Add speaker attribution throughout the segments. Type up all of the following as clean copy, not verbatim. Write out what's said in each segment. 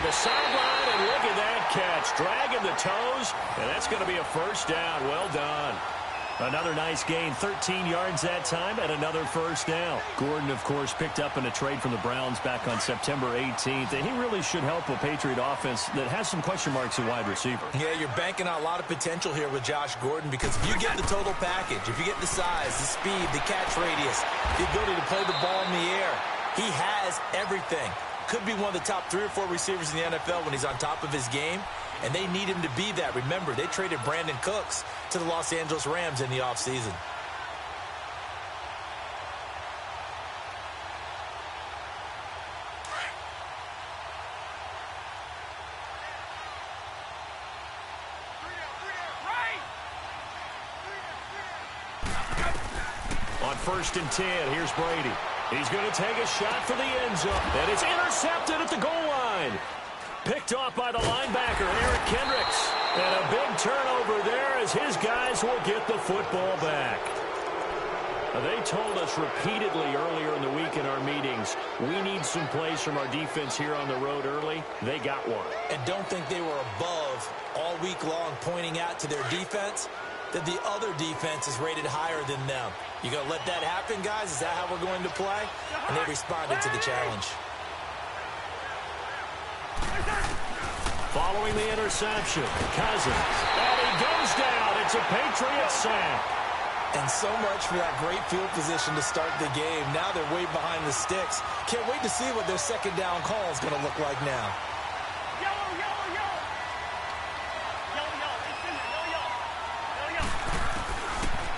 Speaker 1: the sideline, and look at that catch. Dragging the toes, and that's going to be a first down. Well done. Another nice gain, 13 yards that time, and another first down. Gordon, of course, picked up in a trade from the Browns back on September 18th, and he really should help a Patriot offense that has some question marks at wide receiver.
Speaker 2: Yeah, you're banking on a lot of potential here with Josh Gordon, because if you get the total package, if you get the size, the speed, the catch radius, the ability to play the ball in the air, he has everything. Could be one of the top 3 or 4 receivers in the NFL when he's on top of his game, and they need him to be that. Remember, they traded Brandon Cooks to the Los Angeles Rams in the offseason.
Speaker 1: On 1st and 10, here's Brady. He's going to take a shot for the end zone, and it's intercepted at the goal line. Picked off by the linebacker, Eric Kendricks. And a big turnover there as his guys will get the football back. They told us repeatedly earlier in the week in our meetings, we need some plays from our defense here on the road early. They got one.
Speaker 2: And don't think they were above all week long pointing out to their defense that the other defense is rated higher than them. You going to let that happen, guys? Is that how we're going to play? And they responded to the challenge.
Speaker 1: Following the interception, Cousins. And he goes down. It's a Patriot sack.
Speaker 2: And so much for that great field position to start the game. Now they're way behind the sticks. Can't wait to see what their second down call is going to look like now.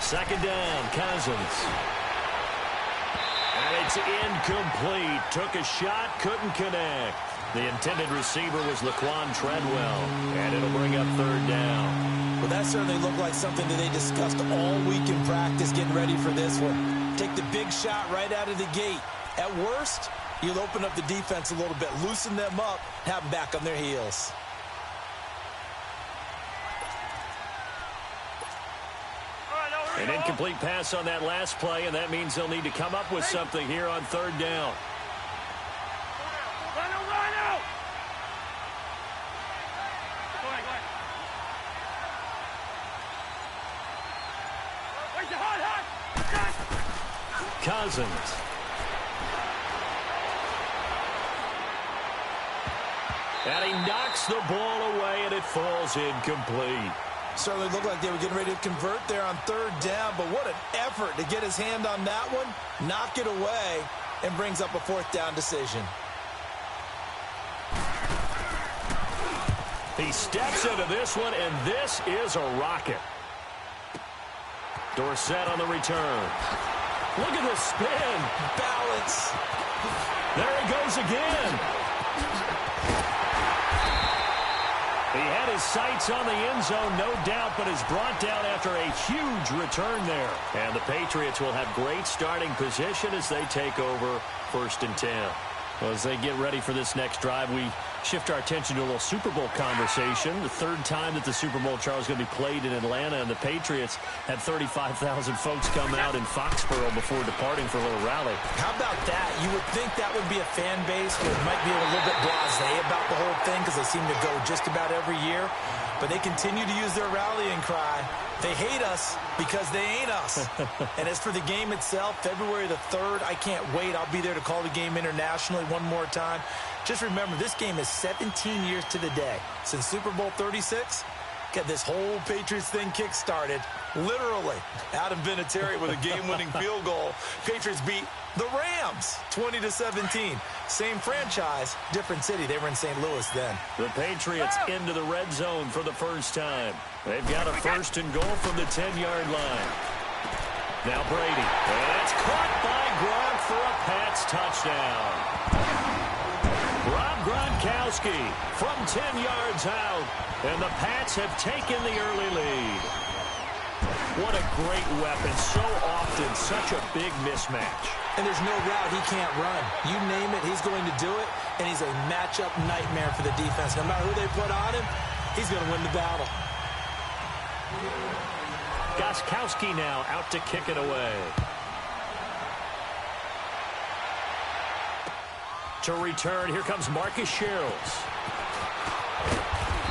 Speaker 1: Second down, Cousins. And it's incomplete. Took a shot, couldn't connect. The intended receiver was Laquan Treadwell, and it'll bring up 3rd down.
Speaker 2: Well, that certainly looked like something that they discussed all week in practice, getting ready for this one. Take the big shot right out of the gate. At worst, you'll open up the defense a little bit, loosen them up, have them back on their heels.
Speaker 1: An incomplete pass on that last play, and that means they'll need to come up with something here on 3rd down. Cousins. And he knocks the ball away, and it falls incomplete.
Speaker 2: Certainly looked like they were getting ready to convert there on 3rd down, but what an effort to get his hand on that one, knock it away, and brings up a 4th down decision.
Speaker 1: He steps into this one, and this is a rocket. Dorsett on the return. Look at the spin.
Speaker 2: Balance.
Speaker 1: There he goes again. He had his sights on the end zone, no doubt, but is brought down after a huge return there. And the Patriots will have great starting position as they take over 1st and 10. Well, as they get ready for this next drive, we shift our attention to a little Super Bowl conversation. The 3rd time that the Super Bowl, Charles, is going to be played in Atlanta, and the Patriots had 35,000 folks come out in Foxborough before departing for a little rally.
Speaker 2: How about that? You would think that would be a fan base that might be a little bit blasé about the whole thing because they seem to go just about every year. But they continue to use their rallying cry. They hate us because they ain't us. And as for the game itself, February the 3rd, I can't wait. I'll be there to call the game internationally one more time. Just remember, this game is 17 years to the day since Super Bowl 36. Got this whole Patriots thing kick-started, literally. Adam Vinatieri with a game-winning field goal. Patriots beat the Rams 20-17. Same franchise, different city. They were in St. Louis then.
Speaker 1: The Patriots into the red zone for the first time. They've got a 1st and goal from the 10-yard line. Now Brady. And it's caught by Gronk for a Pats touchdown. Rob Gronkowski from 10 yards out. And the Pats have taken the early lead. What a great weapon. So often, such a big mismatch.
Speaker 2: And there's no route he can't run. You name it, he's going to do it. And he's a matchup nightmare for the defense. No matter who they put on him, he's going to win the battle.
Speaker 1: Gronkowski now out to kick it away. To return, here comes Marcus Sherrills.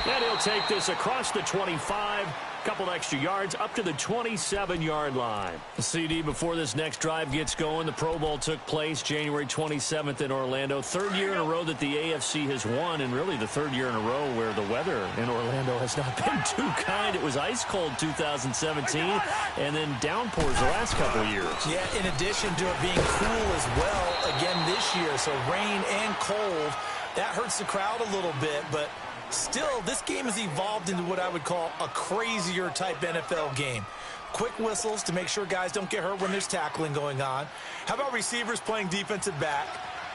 Speaker 1: And he'll take this across the 25. Couple extra yards up to the 27-yard line. The CD before this next drive gets going. The Pro Bowl took place January 27th in Orlando. Third year in a row that the AFC has won, and really the third year in a row where the weather in Orlando has not been too kind. It was ice cold 2017 and then downpours the last couple of years.
Speaker 2: Yeah, in addition to it being cool as well again this year, so rain and cold, that hurts the crowd a little bit, but still, this game has evolved into what I would call a crazier type NFL game. Quick whistles to make sure guys don't get hurt when there's tackling going on. How about receivers playing defensive back?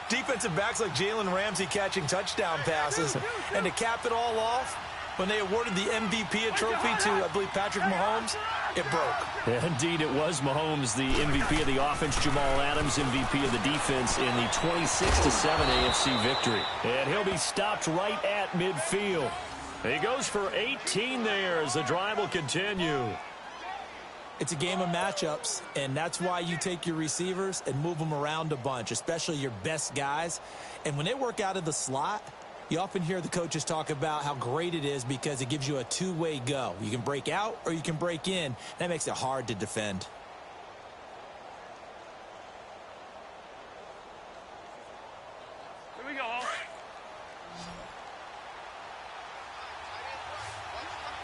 Speaker 2: Defensive backs like Jalen Ramsey catching touchdown passes. And to cap it all off, when they awarded the MVP trophy to, I believe, Patrick Mahomes, it broke.
Speaker 1: Yeah, indeed, it was Mahomes, the MVP of the offense, Jamal Adams, MVP of the defense in the 26-7 AFC victory. And he'll be stopped right at midfield. He goes for 18 there as the drive will continue.
Speaker 2: It's a game of matchups, and that's why you take your receivers and move them around a bunch, especially your best guys. And when they work out of the slot, you often hear the coaches talk about how great it is because it gives you a two-way go. You can break out or you can break in. That makes it hard to defend.
Speaker 3: Here we go.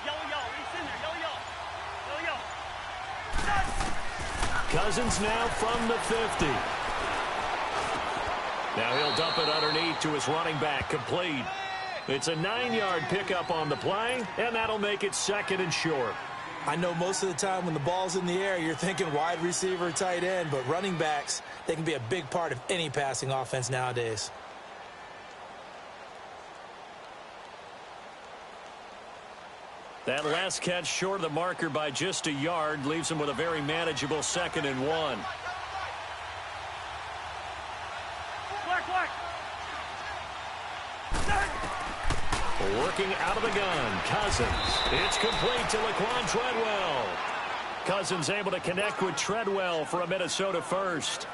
Speaker 3: Yellow. He's in there. Yellow.
Speaker 1: Cousins now from the 50. Now he'll dump it underneath to his running back, complete. It's a 9-yard pickup on the play, and that'll make it second and short.
Speaker 2: I know most of the time when the ball's in the air, you're thinking wide receiver, tight end, but running backs, they can be a big part of any passing offense nowadays.
Speaker 1: That last catch short of the marker by just a yard leaves him with a very manageable 2nd and 1. Working out of the gun, Cousins. It's complete to Laquan Treadwell. Cousins able to connect with Treadwell for a Minnesota first.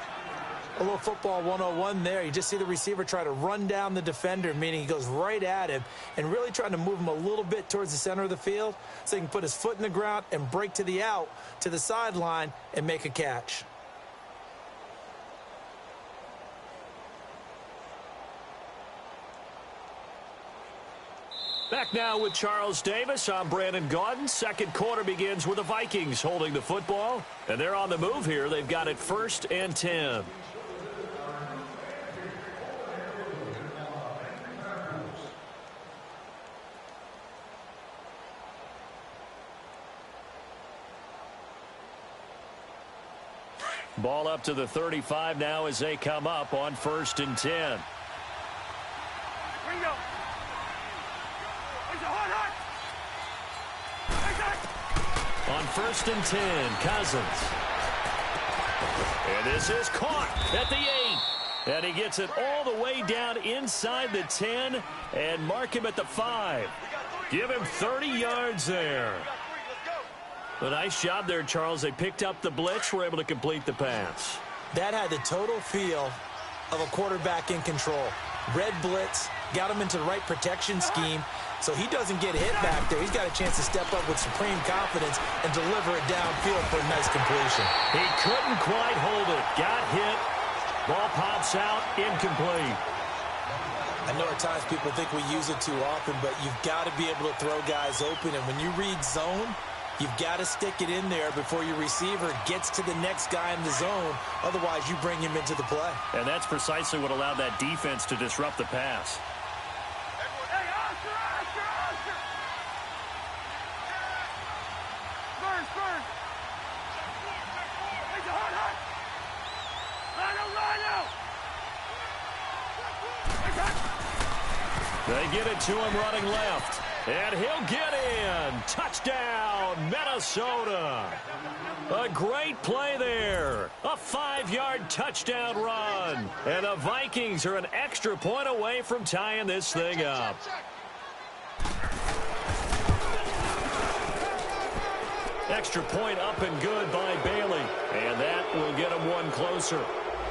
Speaker 2: A little football 101 there. You just see the receiver try to run down the defender, meaning he goes right at him and really trying to move him a little bit towards the center of the field so he can put his foot in the ground and break to the out, to the sideline, and make a catch.
Speaker 1: Back now with Charles Davis. I'm Brandon Gaudin. Second quarter begins with the Vikings holding the football. And they're on the move here. They've got it 1st and 10. Ball up to the 35 now as they come up on 1st and 10.
Speaker 3: Ringo.
Speaker 1: On 1st and 10, Cousins. And this is caught at the 8. And he gets it all the way down inside the 10 and mark him at the 5. Give him 30 yards there. A nice job there, Charles. They picked up the blitz, were able to complete the pass.
Speaker 2: That had the total feel of a quarterback in control. Red blitz, got him into the right protection scheme, so he doesn't get hit back there. He's got a chance to step up with supreme confidence and deliver it downfield for a nice completion.
Speaker 1: He couldn't quite hold it. Got hit. Ball pops out, incomplete.
Speaker 2: I know at times people think we use it too often, but you've got to be able to throw guys open, and when you read zone, you've got to stick it in there before your receiver gets to the next guy in the zone. Otherwise, you bring him into the play.
Speaker 1: And that's precisely what allowed that defense to disrupt the pass.
Speaker 3: Hey, Oscar! Burns! He's a hard! Rhino!
Speaker 1: They get it to him running left. And he'll get in. Touchdown, Minnesota. A great play there. A 5-yard touchdown run. And the Vikings are an extra point away from tying this thing up. Extra point up and good by Bailey. And that will get him one closer.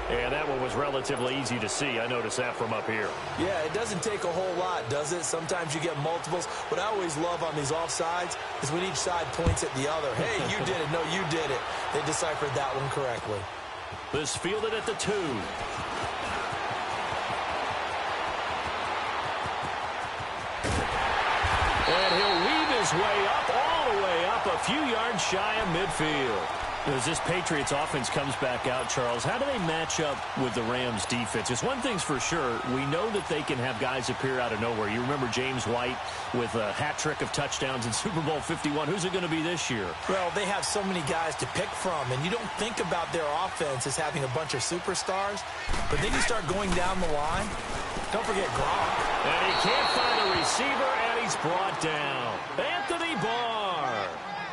Speaker 1: And that one was relatively easy to see. I noticed that from up here.
Speaker 2: Yeah, it doesn't take a whole lot, does it? Sometimes you get multiples. What I always love on these offsides is when each side points at the other. Hey, you did it. No, you did it. They deciphered that one correctly.
Speaker 1: This fielded at the 2. And he'll weave his way up, all the way up, a few yards shy of midfield. As this Patriots offense comes back out, Charles, how do they match up with the Rams defense? It's one thing's for sure. We know that they can have guys appear out of nowhere. You remember James White with a hat trick of touchdowns in Super Bowl 51. Who's it going to be this year?
Speaker 2: Well, they have so many guys to pick from, and you don't think about their offense as having a bunch of superstars. But then you start going down the line. Don't forget Gronk.
Speaker 1: And he can't find a receiver, and he's brought down. Anthony Barr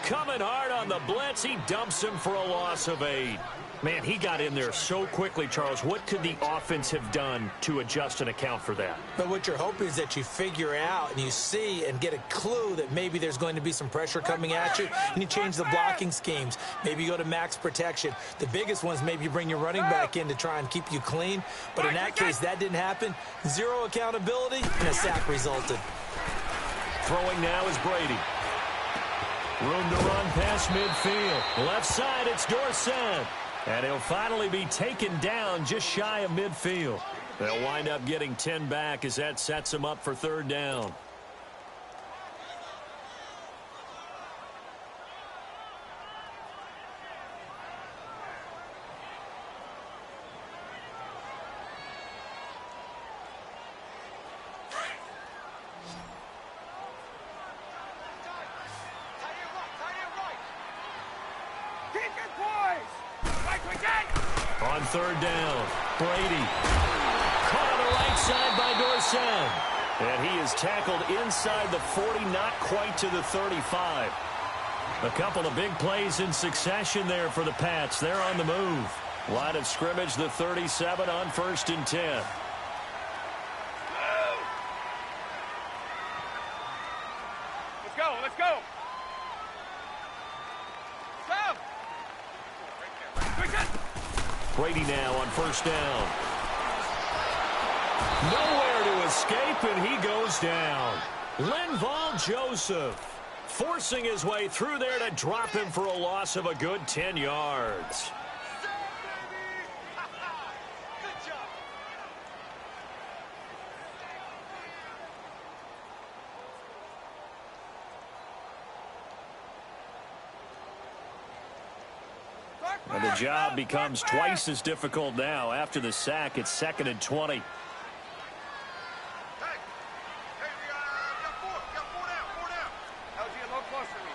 Speaker 1: coming hard on the blitz. He dumps him for a loss of 8. Man, he got in there so quickly, Charles. What could the offense have done to adjust and account for that?
Speaker 2: But what you're hoping is that you figure out and you see and get a clue that maybe there's going to be some pressure coming at you, and you change the blocking schemes. Maybe you go to max protection. The biggest ones, maybe you bring your running back in to try and keep you clean. But in that case, that didn't happen. Zero accountability, and a sack resulted.
Speaker 1: Throwing now is Brady. Room to run past midfield. Left side, it's Dorsett. And he'll finally be taken down just shy of midfield. They'll wind up getting 10 back as that sets him up for 3rd down. On 3rd down, Brady. Caught on the right side by Dorsett. And he is tackled inside the 40, not quite to the 35. A couple of big plays in succession there for the Pats. They're on the move. Line of scrimmage, the 37 on 1st and 10.
Speaker 3: Let's go, let's go.
Speaker 1: Brady now on 1st down. Nowhere to escape, and he goes down. Linval Joseph forcing his way through there to drop him for a loss of a good 10 yards. And the job becomes twice as difficult now. After the sack, it's 2nd and 20.
Speaker 3: Hey, we got 4. We got 4 down. LG a little closer to me.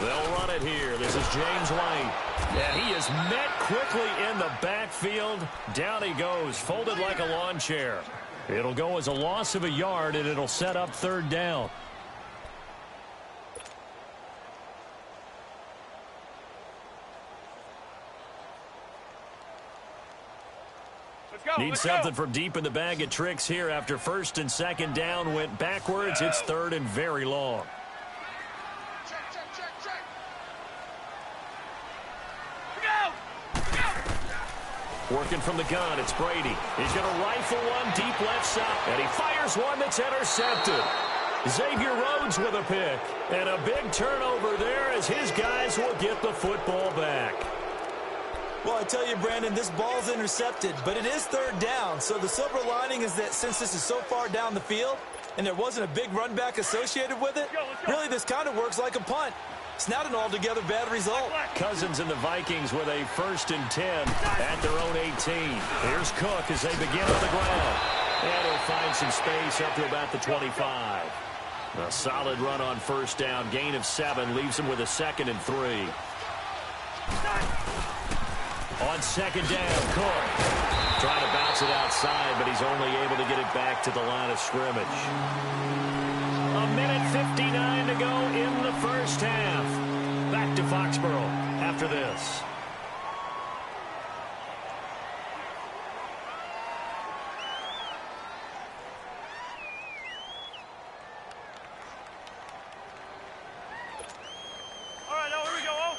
Speaker 1: They'll run it here. This is James White. And he is met quickly in the backfield. Down he goes, folded like a lawn chair. It'll go as a loss of a yard, and it'll set up 3rd down. Need something from deep in the bag of tricks here after 1st and 2nd down went backwards. It's 3rd and very long. Working from the gun, it's Brady. He's going to rifle one deep left side, and he fires one that's intercepted. Xavier Rhodes with a pick, and a big turnover there as his guys will get the football back.
Speaker 2: Well, I tell you, Brandon, this ball's intercepted, but it is 3rd down. So the silver lining is that since this is so far down the field and there wasn't a big run back associated with it, really this kind of works like a punt. It's not an altogether bad result.
Speaker 1: Cousins and the Vikings with a 1st and 10 at their own 18. Here's Cook as they begin on the ground. And he'll find some space up to about the 25. A solid run on 1st down. Gain of 7 leaves him with a 2nd and 3. On 2nd down, Cook trying to bounce it outside, but he's only able to get it back to the line of scrimmage. 1:59 to go in the 1st half. Back to Foxborough after this.
Speaker 3: All right, now here we go.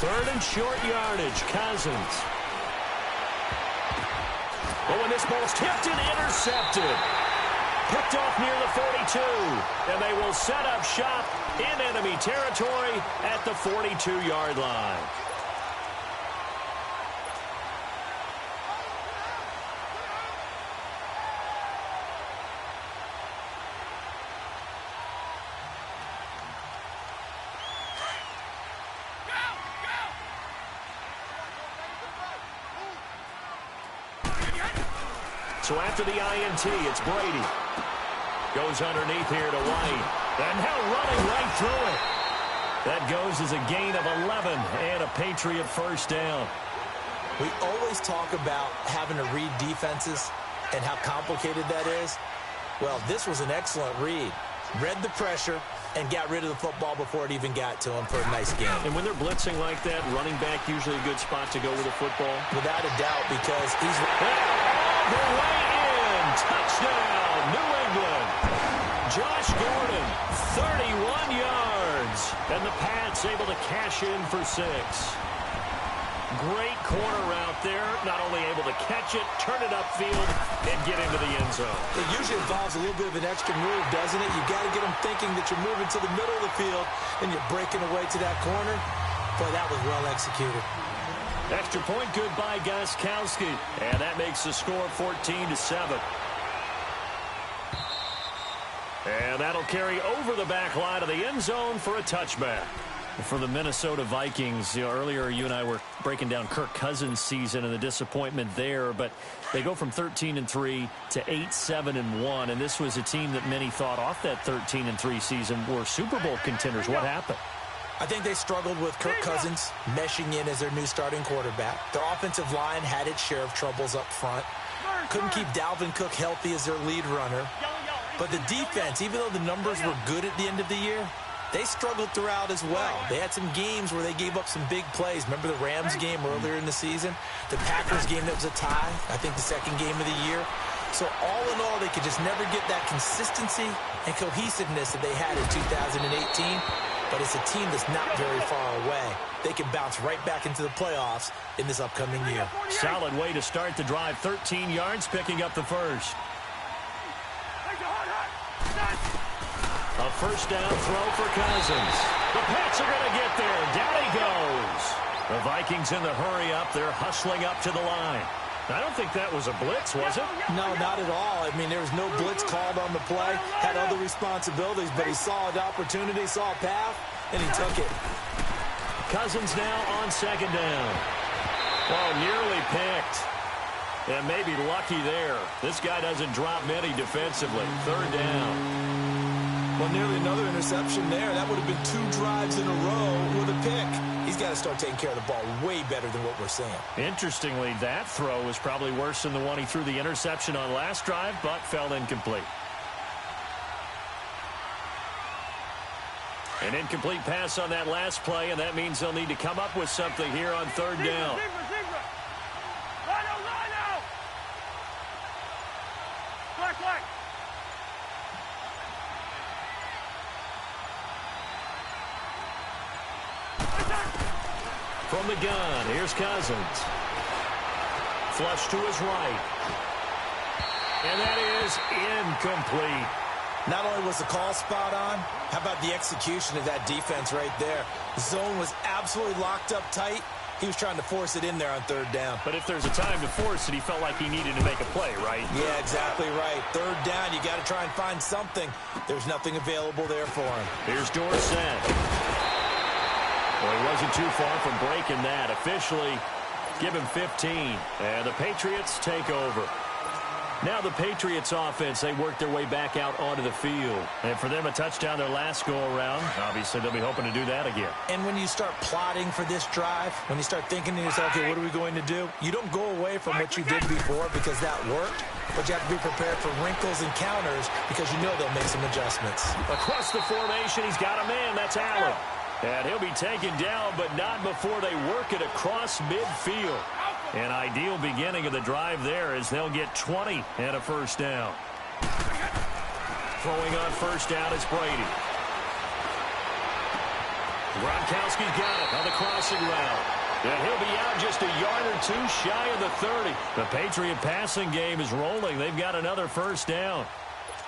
Speaker 1: Third and short yardage. Cousins. Oh, and this ball's tipped and intercepted. Picked off near the 42. And they will set up shop in enemy territory at the 42-yard line. So after the INT, it's Brady. Goes underneath here to White. And now running right through it. That goes as a gain of 11 and a Patriot first down.
Speaker 2: We always talk about having to read defenses and how complicated that is. Well, this was an excellent read. Read the pressure and got rid of the football before it even got to him for a nice game.
Speaker 1: And when they're blitzing like that, running back usually a good spot to go with the football?
Speaker 2: Without a doubt, because he's...
Speaker 1: all the way in. Touchdown, New England. Josh Gordon, 31 yards. And the Pats able to cash in for 6. Great corner route there. Not only able to catch it, turn it upfield, and get into the end zone.
Speaker 2: It usually involves a little bit of an extra move, doesn't it? You've got to get them thinking that you're moving to the middle of the field and you're breaking away to that corner. Boy, that was well executed.
Speaker 1: Extra point, good by Gostkowski. And that makes the score 14-7. And that'll carry over the back line of the end zone for a touchback. For the Minnesota Vikings, earlier you and I were breaking down Kirk Cousins' season and the disappointment there, but they go from 13-3 to 8-7-1, and this was a team that many thought off that 13-3 season were Super Bowl contenders. What happened?
Speaker 2: I think they struggled with Kirk Cousins meshing in as their new starting quarterback. Their offensive line had its share of troubles up front. Couldn't keep Dalvin Cook healthy as their lead runner. But the defense, even though the numbers were good at the end of the year, they struggled throughout as well. They had some games where they gave up some big plays. Remember the Rams game earlier in the season? The Packers game that was a tie, I think the second game of the year. So all in all, they could just never get that consistency and cohesiveness that they had in 2018. But it's a team that's not very far away. They can bounce right back into the playoffs in this upcoming year.
Speaker 1: Solid way to start the drive. 13 yards, picking up the first. A first down throw for Cousins. The Pats are going to get there. Down he goes. The Vikings in the hurry up. They're hustling up to the line. I don't think that was a blitz, was it?
Speaker 2: No, not at all. I mean, there was no blitz called on the play. Had other responsibilities, but he saw an opportunity, saw a path, and he took it.
Speaker 1: Cousins now on second down. Oh, nearly picked. And maybe lucky there. This guy doesn't drop many defensively. Third down.
Speaker 2: Well, nearly another interception there. That would have been 2 drives in a row with a pick. He's got to start taking care of the ball way better than what we're seeing. Interestingly, that throw was probably worse than the one he threw the interception on last drive, but fell incomplete.
Speaker 1: An incomplete pass on that last play, and that means they'll need to come up with something here on third down. From the gun, here's Cousins. Flush to his right. And that is incomplete.
Speaker 2: Not only was the call spot on, how about the execution of that defense right there? Zone was absolutely locked up tight. He was trying to force it in there on third down.
Speaker 1: But if there's a time to force it, he felt like he needed to make a play, right?
Speaker 2: Yeah, exactly right. Third down, you got to try and find something. There's nothing available there for him.
Speaker 1: Here's Dorsett. Well, he wasn't too far from breaking that. Officially, give him 15. And the Patriots take over. Now the Patriots offense, they work their way back out onto the field. And for them, a touchdown their last go-around. Obviously, they'll be hoping to do that again.
Speaker 2: And when you start plotting for this drive, when you start thinking to yourself, okay, what are we going to do? You don't go away from what you did before because that worked. But you have to be prepared for wrinkles and counters because you know they'll make some adjustments.
Speaker 1: Across the formation, he's got a man. That's Allen. And he'll be taken down, but not before they work it across midfield. An ideal beginning of the drive there as they'll get 20 and a first down. Throwing on first down, it's Brady. Gronkowski's got it on the crossing route. And he'll be out just a yard or two shy of the 30. The Patriot passing game is rolling. They've got another first down.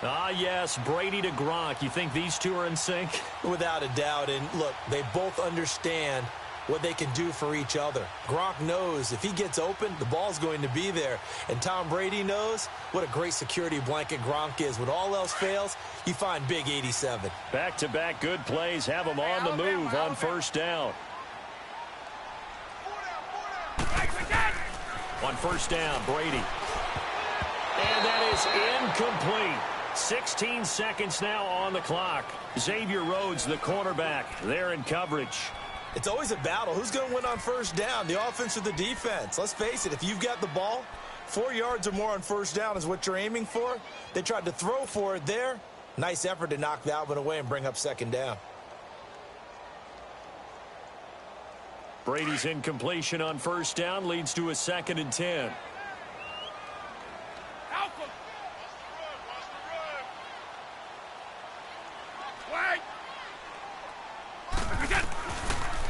Speaker 1: Ah, yes, Brady to Gronk. You think these two are in sync?
Speaker 2: Without a doubt. And look, they both understand what they can do for each other. Gronk knows if he gets open, the ball's going to be there. And Tom Brady knows what a great security blanket Gronk is. When all else fails, you find big 87.
Speaker 1: Back-to-back good plays have him on the move on first down. On first down, Brady. And that is incomplete. 16 seconds now on the clock. Xavier Rhodes, the cornerback, there in coverage.
Speaker 2: It's always a battle. Who's going to win on first down, the offense or the defense? Let's face it, if you've got the ball, 4 yards or more on first down is what you're aiming for. They tried to throw for it there. Nice effort to knock that one away and bring up second down.
Speaker 1: Brady's incompletion on first down leads to a 2nd and 10.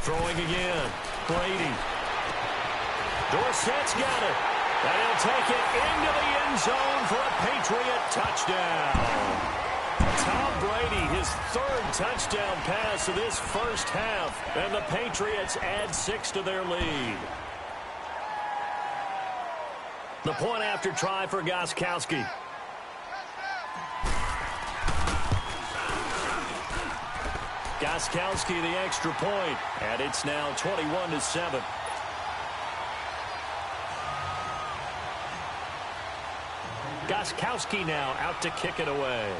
Speaker 1: Throwing again. Brady. Dorsett's got it. And he'll take it into the end zone for a Patriot touchdown. Tom Brady, his 3rd touchdown pass of this first half. And the Patriots add 6 to their lead. The point after try for Gostkowski. Gostkowski the extra point, and it's now 21-7. Gostkowski now out to kick it away.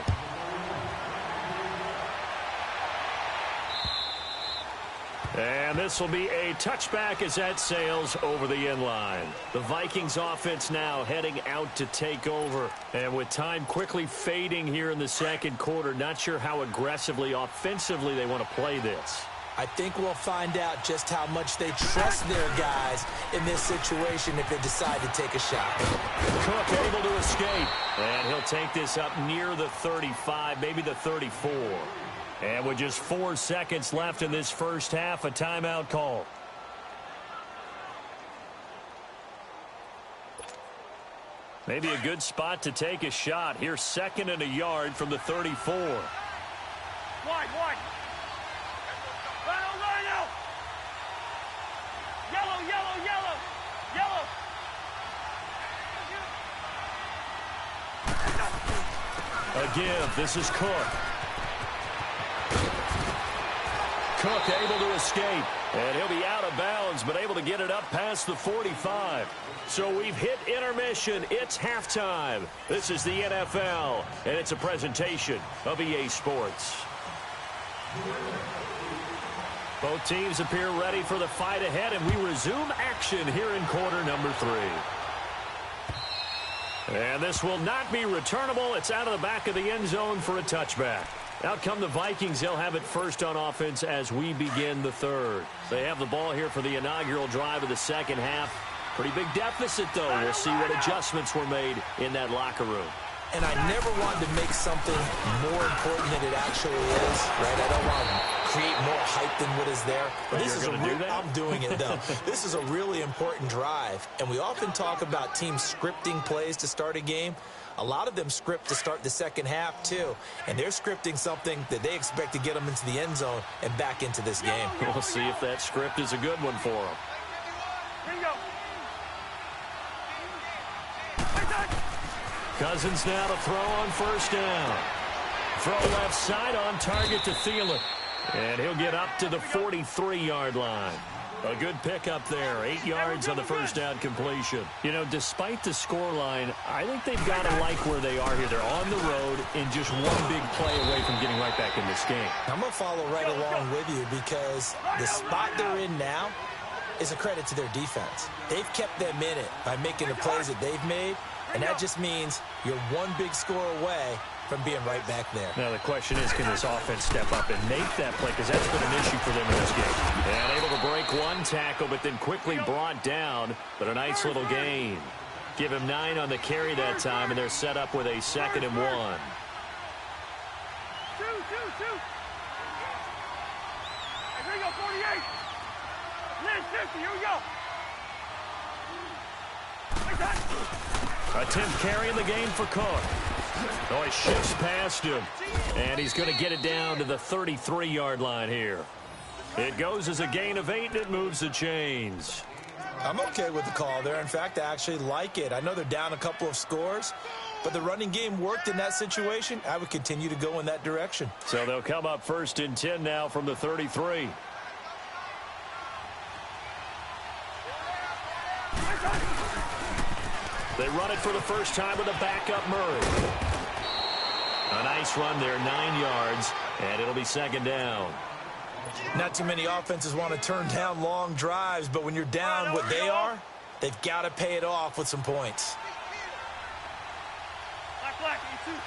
Speaker 1: And this will be a touchback as that sails over the end line. The Vikings offense now heading out to take over. And with time quickly fading here in the second quarter, not sure how aggressively, offensively they want to play this.
Speaker 2: I think we'll find out just how much they trust their guys in this situation if they decide to take a shot.
Speaker 1: Cook able to escape. And he'll take this up near the 35, maybe the 34. And with just 4 seconds left in this first half, a timeout call. Maybe a good spot to take a shot. Here's 2nd and a yard from the 34.
Speaker 3: Wide. Lionel! Yellow!
Speaker 1: A give. This is Cook. Cook able to escape, and he'll be out of bounds, but able to get it up past the 45. So we've hit intermission. It's halftime. This is the NFL, and it's a presentation of EA Sports. Both teams appear ready for the fight ahead, and we resume action here in quarter number 3. And this will not be returnable. It's out of the back of the end zone for a touchback. Out come the Vikings. They'll have it first on offense as we begin the third. They have the ball here for the inaugural drive of the second half. Pretty big deficit, though. We'll see what adjustments were made in that locker room.
Speaker 2: And I never wanted to make something more important than it actually is, right? I don't want to create more hype than what is there. But this is I'm doing it, though. This is a really important drive. And we often talk about teams scripting plays to start a game. A lot of them script to start the second half, too. And they're scripting something that they expect to get them into the end zone and back into this game.
Speaker 1: We'll see if that script is a good one for them. Cousins now to throw on first down. Throw left side on target to Thielen. And he'll get up to the 43-yard line. A good pickup there. 8 yards on the first down completion. You know, despite the scoreline, I think they've got to like where they are here. They're on the road and just one big play away from getting right back in this game.
Speaker 2: I'm going to follow right along with you because the spot they're in now is a credit to their defense. They've kept them in it by making the plays that they've made, and that just means you're one big score away from being right back there.
Speaker 1: Now the question is, can this offense step up and make that play? Because that's been an issue for them in this game. And able to break one tackle, but then quickly brought down. But a nice little gain. Give him 9 on the carry that time, and they're set up with a 2nd and 1.
Speaker 3: Two. Here you go, 48. Lynn, 50. Here we go. Like that.
Speaker 1: A 10th carry in the game for Cook. Oh, he shifts past him. And he's going to get it down to the 33-yard line here. It goes as a gain of 8, and it moves the chains.
Speaker 2: I'm okay with the call there. In fact, I actually like it. I know they're down a couple of scores, but the running game worked in that situation. I would continue to go in that direction.
Speaker 1: So they'll come up 1st and 10 now from the 33. They run it for the first time with a backup Murray. A nice run there, 9 yards, and it'll be 2nd down.
Speaker 2: Not too many offenses want to turn down long drives, but when you're down what they are, they've got to pay it off with some points.
Speaker 3: Black, 82.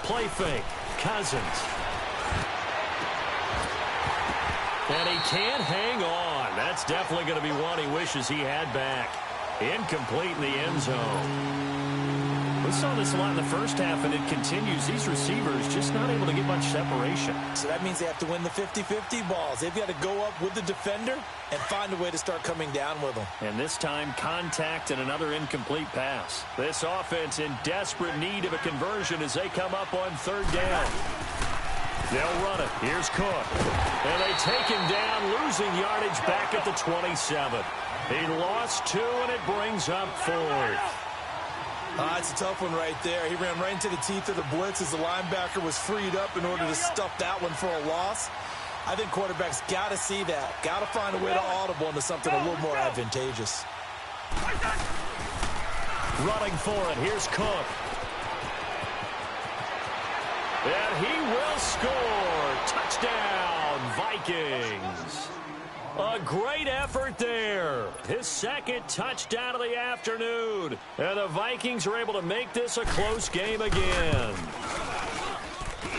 Speaker 1: Play fake, Cousins. And he can't hang on. That's definitely going to be one he wishes he had back. Incomplete in the end zone. We saw this a lot in the first half, and it continues. These receivers just not able to get much separation.
Speaker 2: So that means they have to win the 50-50 balls. They've got to go up with the defender and find a way to start coming down with them.
Speaker 1: And this time, contact and another incomplete pass. This offense in desperate need of a conversion as they come up on 3rd down. They'll run it. Here's Cook. And they take him down, losing yardage back at the 27. He lost 2, and it brings up 4th.
Speaker 2: It's a tough one right there. He ran right into the teeth of the blitz as the linebacker was freed up in order to stuff that one for a loss. I think quarterbacks got to see that. Got to find a way to audible into something a little more advantageous.
Speaker 1: Running for it. Here's Cook. And he will score. Touchdown, Vikings. A great effort there. His 2nd touchdown of the afternoon. And the Vikings are able to make this a close game again.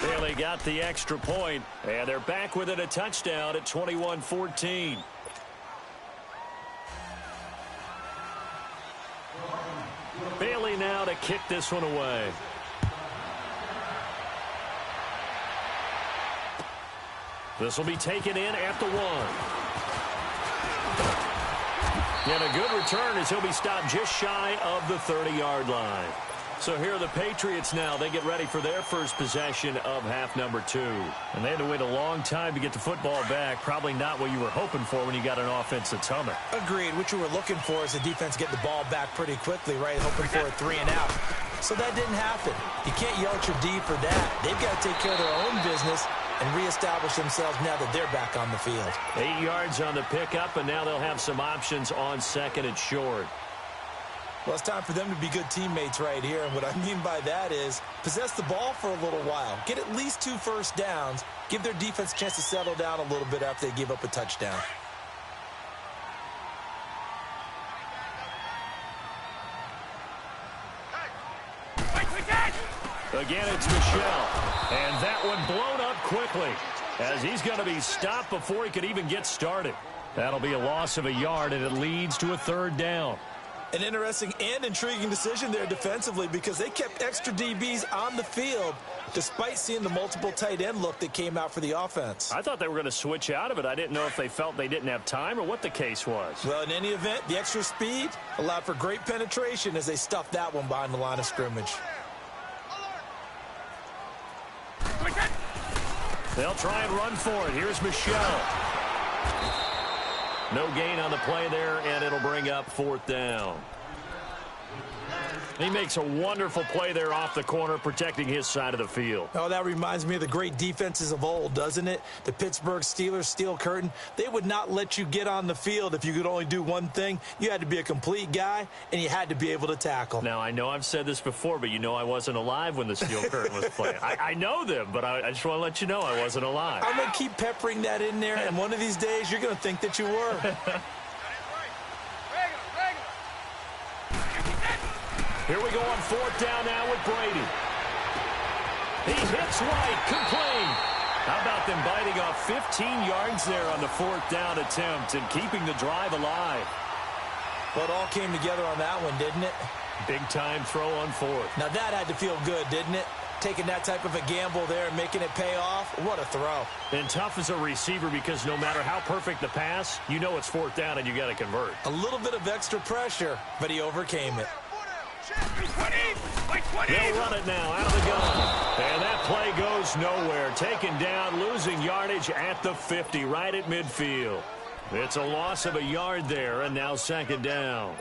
Speaker 1: Bailey got the extra point, and they're back within a touchdown at 21-14. Bailey now to kick this one away. This will be taken in at the 1. And a good return as he'll be stopped just shy of the 30-yard line. So here are the Patriots now. They get ready for their first possession of half number 2. And they had to wait a long time to get the football back. Probably not what you were hoping for when you got an offense that's humming.
Speaker 2: Agreed. What you were looking for is the defense getting the ball back pretty quickly, right? Hoping for a 3 and out. So that didn't happen. You can't yell at your D for that. They've got to take care of their own business and reestablish themselves now that they're back on the field.
Speaker 1: 8 yards on the pickup, and now they'll have some options on 2nd and short.
Speaker 2: Well, it's time for them to be good teammates right here, and what I mean by that is possess the ball for a little while, get at least 2 first downs, give their defense a chance to settle down a little bit after they give up a touchdown.
Speaker 1: Again, it's Michelle. And that one blown up quickly as he's going to be stopped before he could even get started. That'll be a loss of a yard, and it leads to a 3rd down.
Speaker 2: An interesting and intriguing decision there defensively because they kept extra DBs on the field despite seeing the multiple tight end look that came out for the offense.
Speaker 1: I thought they were going to switch out of it. I didn't know if they felt they didn't have time or what the case was.
Speaker 2: Well, in any event, the extra speed allowed for great penetration as they stuffed that one behind the line of scrimmage.
Speaker 1: They'll try and run for it. Here's Michelle. No gain on the play there, and it'll bring up 4th down. He makes a wonderful play there off the corner, protecting his side of the field.
Speaker 2: Oh, that reminds me of the great defenses of old, doesn't it? The Pittsburgh Steelers steel curtain. They would not let you get on the field if you could only do one thing. You had to be a complete guy, and you had to be able to tackle.
Speaker 1: Now, I know I've said this before, but you know I wasn't alive when the steel curtain was playing. I know them, but I just want to let you know I wasn't alive.
Speaker 2: I'm going to keep peppering that in there, and one of these days you're going to think that you were.
Speaker 1: Here we go on 4th down now with Brady. He hits White, complete. How about them biting off 15 yards there on the 4th down attempt and keeping the drive alive?
Speaker 2: Well, it all came together on that one, didn't it?
Speaker 1: Big time throw on 4th.
Speaker 2: Now that had to feel good, didn't it? taking that type of a gamble there and making it pay off. What a throw.
Speaker 1: And tough as a receiver because no matter how perfect the pass, you know it's fourth down and you got to convert.
Speaker 2: A little bit of extra pressure, but he overcame it.
Speaker 1: They'll run it now out of the gun. And that play goes nowhere. Taken down, losing yardage at the 50, right at midfield. It's a loss of a yard there, and now second down.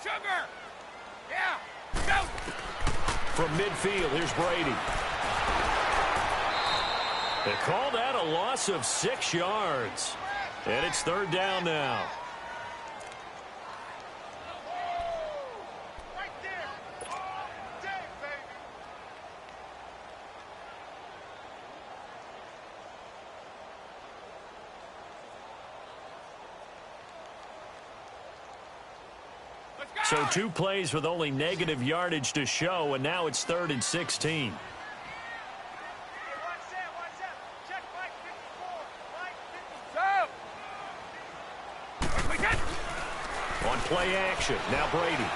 Speaker 3: Sugar! Yeah! Go!
Speaker 1: From midfield, here's Brady. They call that a loss of 6 yards. And it's third down now.
Speaker 3: Right there! Dang, baby!
Speaker 1: So 2 plays with only negative yardage to show, and now it's 3rd and 16.
Speaker 3: Watch that! Check Mike 54!
Speaker 1: On play action, now Brady.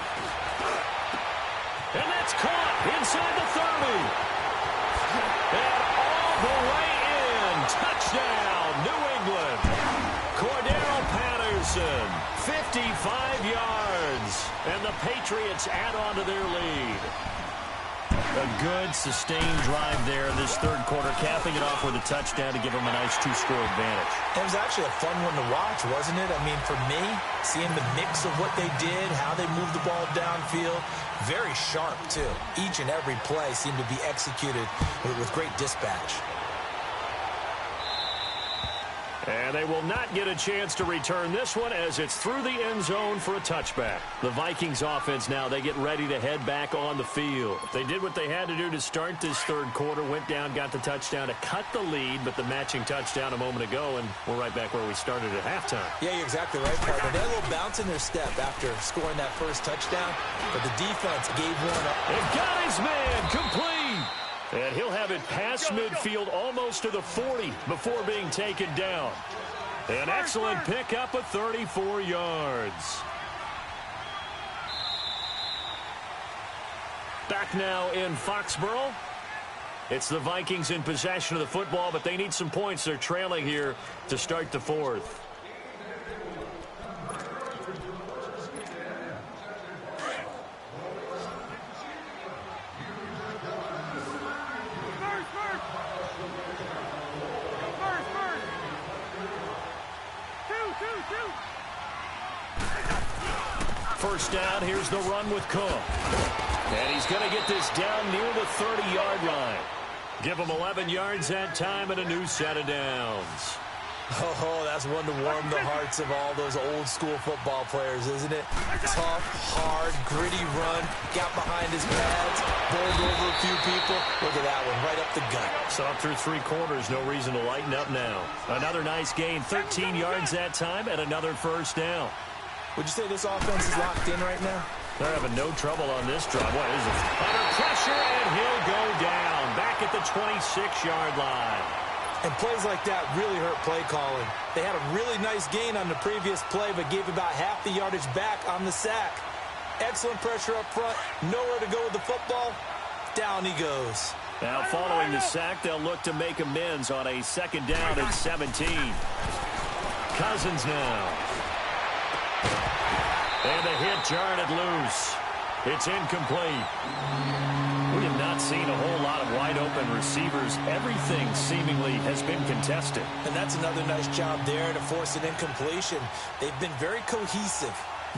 Speaker 1: And that's caught inside the 30. And all the way in. Touchdown, New England. Cordero Patterson, 55 yards. And the Patriots add on to their lead. A good, sustained drive there this third quarter, capping it off with a touchdown to give them a nice 2-score advantage.
Speaker 2: It was actually a fun one to watch, wasn't it? I mean, for me, seeing the mix of what they did, how they moved the ball downfield, very sharp, too. Each and every play seemed to be executed with great dispatch.
Speaker 1: And they will not get a chance to return this one as it's through the end zone for a touchback. The Vikings offense now, they get ready to head back on the field. They did what they had to do to start this third quarter, went down, got the touchdown to cut the lead, but the matching touchdown a moment ago, and we're right back where we started at halftime.
Speaker 2: Yeah, you're exactly right, partner. They had a little bounce in their step after scoring that first touchdown, but the defense gave one up.
Speaker 1: They've got his man complete. And he'll have it past midfield almost to the 40 before being taken down. An excellent pickup of 34 yards. Back now in Foxborough. It's the Vikings in possession of the football, but they need some points. They're trailing here to start the fourth. First down, here's the run with Cook. And he's going to get this down near the 30-yard line. Give him 11 yards that time and a new set of downs.
Speaker 2: Oh, that's one to warm the hearts of all those old-school football players, isn't it? Tough, hard, gritty run. Got behind his pads, bowled over a few people. Look at that one, right up the gut.
Speaker 1: Saw through 3 quarters, no reason to lighten up now. Another nice gain, 13 yards that time, and another first down.
Speaker 2: Would you say this offense is locked in right now?
Speaker 1: They're having no trouble on this drive. What is it? Under pressure, and he'll go down. Back at the 26-yard line.
Speaker 2: And plays like that really hurt play calling. They had a really nice gain on the previous play, but gave about half the yardage back on the sack. Excellent pressure up front. Nowhere to go with the football. Down he goes.
Speaker 1: Now following the sack, they'll look to make amends on a second down at 17. Cousins now. And the hit jarred it loose. It's incomplete. We have not seen a whole lot of wide-open receivers. Everything seemingly has been contested.
Speaker 2: And that's another nice job there to force an incompletion. They've been very cohesive,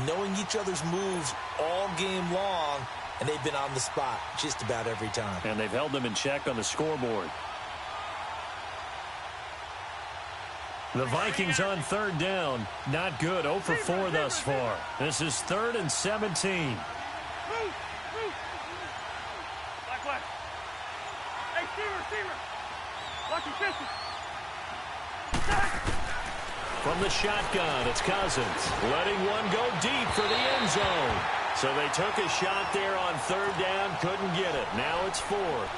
Speaker 2: knowing each other's moves all game long, and they've been on the spot just about every time.
Speaker 1: And they've held them in check on the scoreboard. The Vikings on third down. Not good. 0 for 4 thus far. This is 3rd and 17.
Speaker 3: Black. Hey, receiver. Watch your distance.
Speaker 1: From the shotgun, it's Cousins. Letting one go deep for the end zone. So they took a shot there on third down, couldn't get it. Now it's fourth.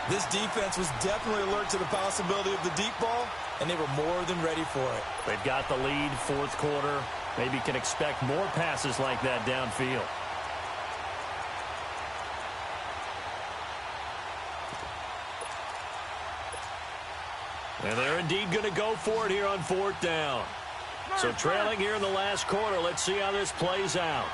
Speaker 2: This defense was definitely alert to the possibility of the deep ball, and they were more than ready for it.
Speaker 1: They've got the lead, fourth quarter. Maybe can expect more passes like that downfield. And they're indeed going to go for it here on fourth down. So trailing here in the last quarter. Let's see how this plays out.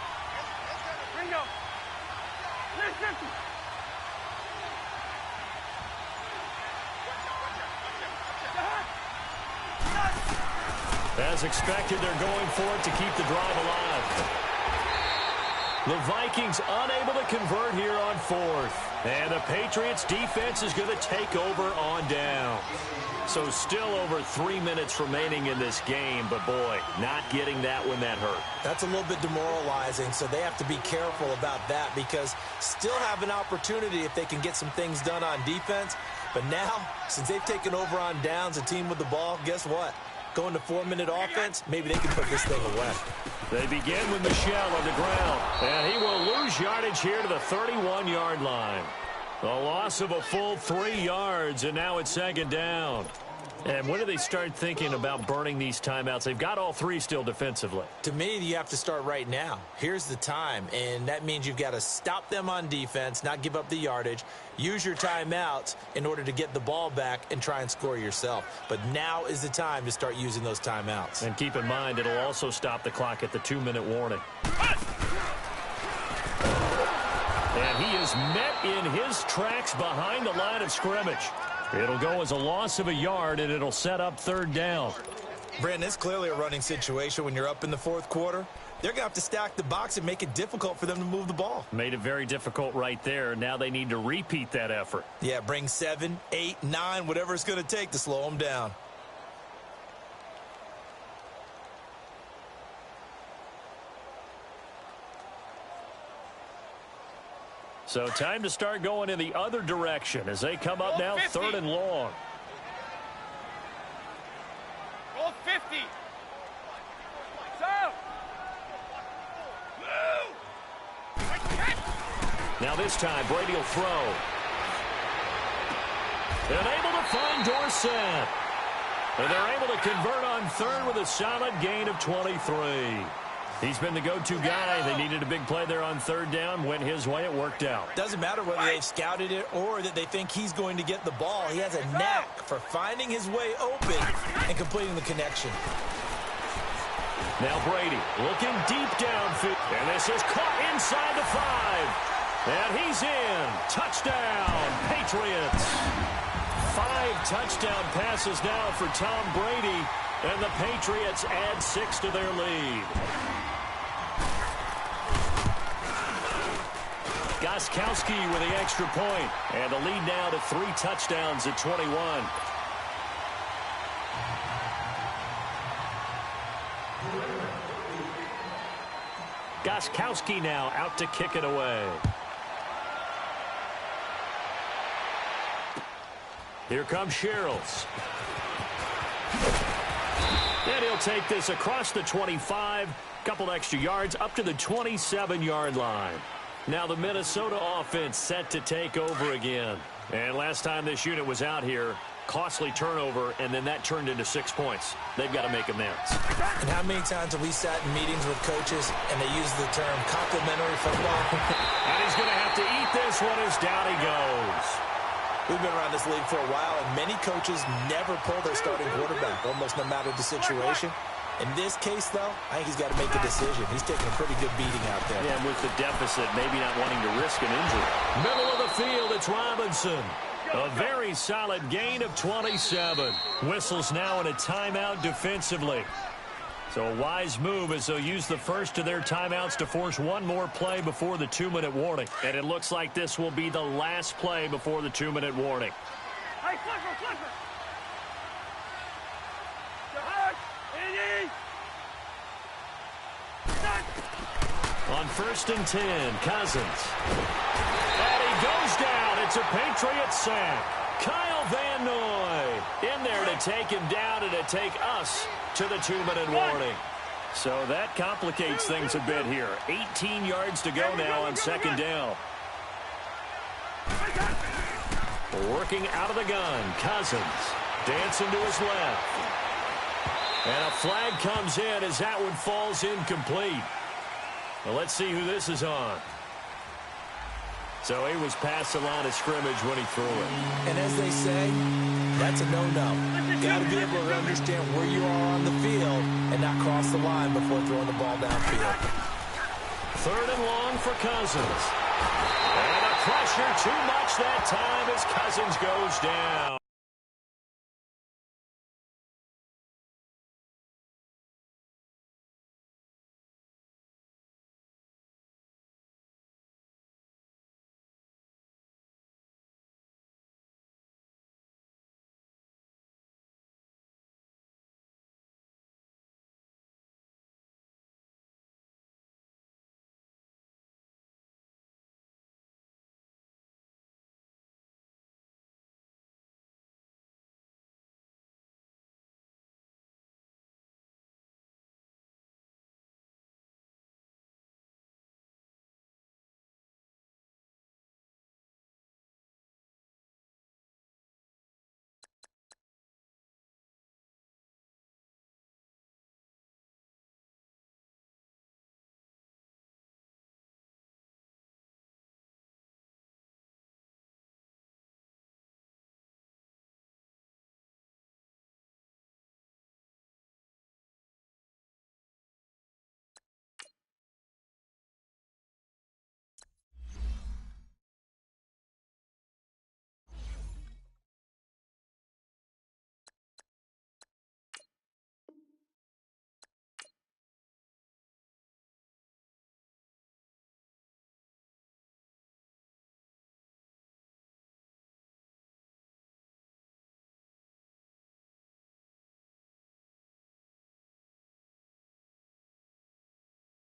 Speaker 1: As expected, they're going for it to keep the drive alive. The Vikings unable to convert here on fourth. And the Patriots defense is going to take over on down. So still over 3 minutes remaining in this game, but boy, not getting that when that hurt.
Speaker 2: That's a little bit demoralizing, so they have to be careful about that because still have an opportunity if they can get some things done on defense. But now, since they've taken over on downs, a team with the ball, guess what? Going to 4-minute offense, maybe they can put this thing away.
Speaker 1: They begin with Michel on the ground, and he will lose yardage here to the 31-yard line. A loss of a full 3 yards, and now it's second down. And when do they start thinking about burning these timeouts? They've got all three still defensively.
Speaker 2: To me, you have to start right now. Here's the time, and that means you've got to stop them on defense, not give up the yardage, use your timeouts in order to get the ball back and try and score yourself. But now is the time to start using those timeouts.
Speaker 1: And keep in mind, it'll also stop the clock at the 2-minute warning. And he is met in his tracks behind the line of scrimmage. It'll go as a loss of a yard, and it'll set up third down.
Speaker 2: Brandon, it's clearly a running situation when you're up in the fourth quarter. They're going to have to stack the box and make it difficult for them to move the ball.
Speaker 1: Made it very difficult right there. Now they need to repeat that effort.
Speaker 2: Yeah, bring 7, 8, 9, whatever it's going to take to slow them down.
Speaker 1: So time to start going in the other direction as they come up now, 3rd and long.
Speaker 3: Roll 50. So.
Speaker 1: Now this time, Brady will throw. And able to find Dorsett. And they're able to convert on third with a solid gain of 23. He's been the go-to guy. They needed a big play there on third down. Went his way. It worked out.
Speaker 2: Doesn't matter whether they've scouted it or that they think he's going to get the ball. He has a knack for finding his way open and completing the connection.
Speaker 1: Now Brady looking deep downfield. And this is caught inside the 5. And he's in. Touchdown, Patriots. 5 touchdown passes now for Tom Brady. And the Patriots add 6 to their lead. Gostkowski with the extra point. And the lead now to 3 touchdowns at 21. Gostkowski now out to kick it away. Here comes Sherrills. And he'll take this across the 25. Couple extra yards up to the 27-yard line. Now the Minnesota offense set to take over again. And last time this unit was out here, costly turnover, and then that turned into 6 points. They've got to make amends.
Speaker 2: And how many times have we sat in meetings with coaches and they use the term complimentary football?
Speaker 1: And he's going to have to eat this one as down he goes.
Speaker 2: We've been around this league for a while, and many coaches never pull their starting quarterback, almost no matter the situation. In this case, though, I think he's got to make a decision. He's taking a pretty good beating out there.
Speaker 1: Yeah, and with the deficit, maybe not wanting to risk an injury. Middle of the field, it's Robinson. A very solid gain of 27. Whistles now in a timeout defensively. So a wise move as they'll use the first of their timeouts to force one more play before the 2-minute warning. And it looks like this will be the last play before the 2-minute warning.
Speaker 3: Hey, Clifford!
Speaker 1: On 1st and 10, Cousins. And he goes down. It's a Patriot sack. Kyle Van Noy in there to take him down and to take us to the 2-minute warning. So that complicates things a bit here. 18 yards to go now on second down. Working out of the gun, Cousins. Dancing to his left. And a flag comes in as that one falls incomplete. Well, let's see who this is on. So he was past the line of scrimmage when he threw it.
Speaker 2: And as they say, that's a no-no. Got to be able to understand where you are on the field and not cross the line before throwing the ball downfield.
Speaker 1: 3rd and long for Cousins. And a pressure too much that time as Cousins goes down.